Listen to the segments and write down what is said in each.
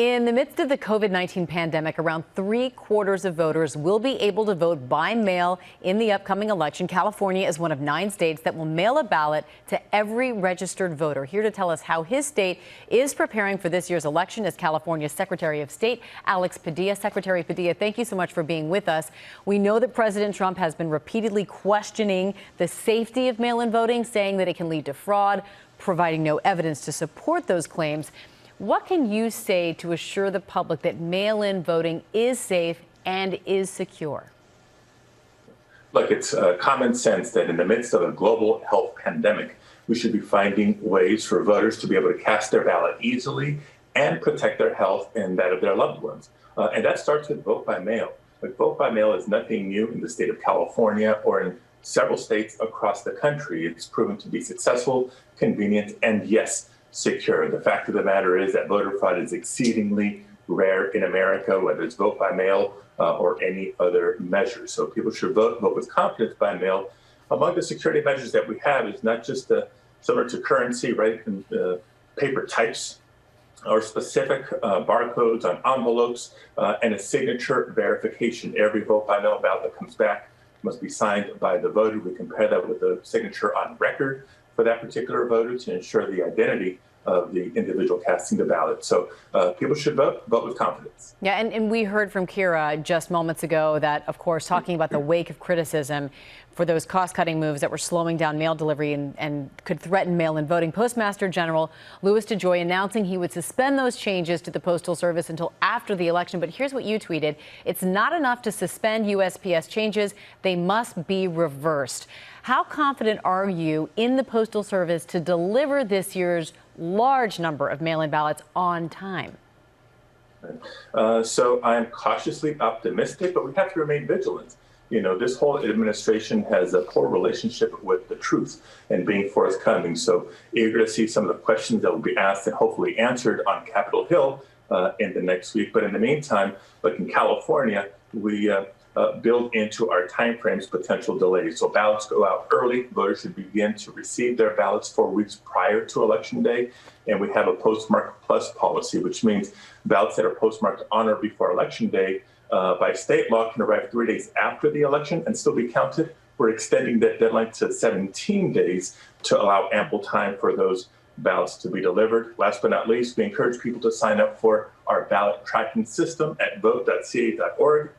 In the midst of the COVID-19 pandemic, around 3/4 of voters will be able to vote by mail in the upcoming election. California is one of 9 states that will mail a ballot to every registered voter. Here to tell us how his state is preparing for this year's election is California's Secretary of State, Alex Padilla. Secretary Padilla, thank you so much for being with us. We know that President Trump has been repeatedly questioning the safety of mail-in voting, saying that it can lead to fraud, providing no evidence to support those claims. What can you say to assure the public that mail-in voting is safe and is secure? Look, it's common sense that in the midst of a global health pandemic, we should be finding ways for voters to be able to cast their ballot easily and protect their health and that of their loved ones. And that starts with vote by mail. Like, vote by mail is nothing new in the state of California or in several states across the country. It's proven to be successful, convenient, and yes, secure. The fact of the matter is that voter fraud is exceedingly rare in America, whether it's vote by mail or any other measure. So people should vote with confidence by mail. Among the security measures that we have is not just similar to currency, right, and paper types or specific barcodes on envelopes and a signature verification. Every vote by mail ballot that comes back must be signed by the voter. We compare that with a signature on record for that particular voter to ensure the identity of the individual casting the ballot. So people should vote with confidence. Yeah, and we heard from Kira just moments ago that, of course, talking about the wake of criticism for those cost-cutting moves that were slowing down mail delivery and could threaten mail-in voting. Postmaster General Louis DeJoy announcing he would suspend those changes to the Postal Service until after the election. But here's what you tweeted. It's not enough to suspend USPS changes. They must be reversed. How confident are you in the Postal Service to deliver this year's large number of mail-in ballots on time? So I'm cautiously optimistic, but we have to remain vigilant. You know, this whole administration has a poor relationship with the truth and being forthcoming. So eager to see some of the questions that will be asked and hopefully answered on Capitol Hill in the next week. But in the meantime, like in California, we build into our timeframes potential delays. So ballots go out early. Voters should begin to receive their ballots 4 weeks prior to Election Day. And we have a postmark plus policy, which means ballots that are postmarked on or before Election Day by state law can arrive 3 days after the election and still be counted. We're extending that deadline to 17 days to allow ample time for those ballots to be delivered. Last but not least, we encourage people to sign up for our ballot tracking system at vote.ca.org.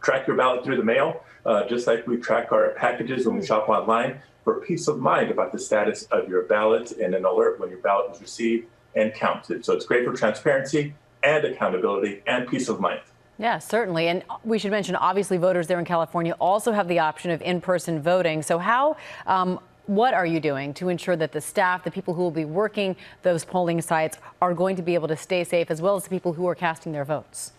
Track your ballot through the mail, just like we track our packages when we shop online, for peace of mind about the status of your ballot and an alert when your ballot is received and counted. So it's great for transparency and accountability and peace of mind. Yeah, certainly. And we should mention, obviously, voters there in California also have the option of in-person voting. So what are you doing to ensure that the staff, the people who will be working those polling sites, are going to be able to stay safe, as well as the people who are casting their votes?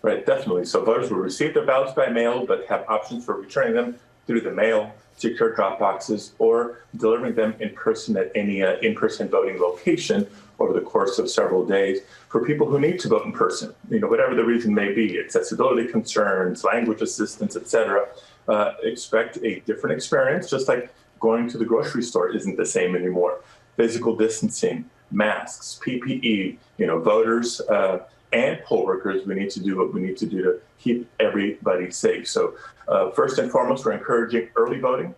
Right, definitely. So voters will receive their ballots by mail, but have options for returning them through the mail, secure drop boxes, or delivering them in person at any in-person voting location over the course of several days. For people who need to vote in person, you know, whatever the reason may be, accessibility concerns, language assistance, etc., expect a different experience, just like going to the grocery store isn't the same anymore. Physical distancing, masks, PPE, you know, voters and poll workers, we need to do what we need to do to keep everybody safe. So first and foremost, we're encouraging early voting.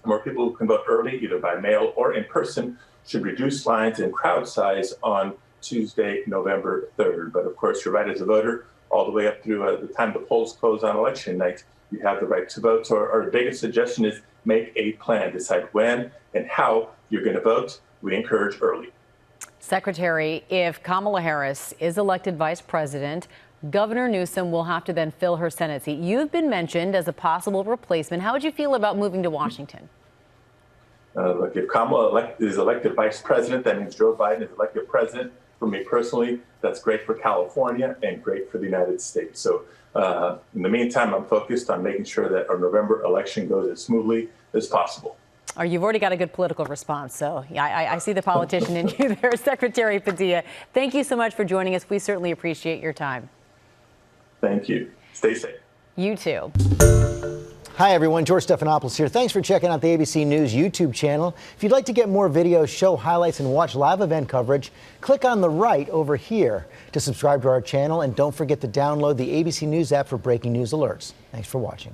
More people who can vote early, either by mail or in person, should reduce lines and crowd size on Tuesday, November 3rd. But of course, you're right, as a voter, all the way up through the time the polls close on election night, you have the right to vote. So our biggest suggestion is make a plan, decide when and how you're going to vote. We encourage early. Secretary, if Kamala Harris is elected vice president, Governor Newsom will have to then fill her Senate seat. You've been mentioned as a possible replacement. How would you feel about moving to Washington? Look, if Kamala is elected vice president, that means Joe Biden is elected president. For me personally, that's great for California and great for the United States. So in the meantime, I'm focused on making sure that our November election goes as smoothly as possible. You've already got a good political response. So yeah, I see the politician in you there, Secretary Padilla. Thank you so much for joining us. We certainly appreciate your time. Thank you. Stay safe. You too. Hi, everyone. George Stephanopoulos here. Thanks for checking out the ABC News YouTube channel. If you'd like to get more videos, show highlights, and watch live event coverage, click on the right over here to subscribe to our channel. And don't forget to download the ABC News app for breaking news alerts. Thanks for watching.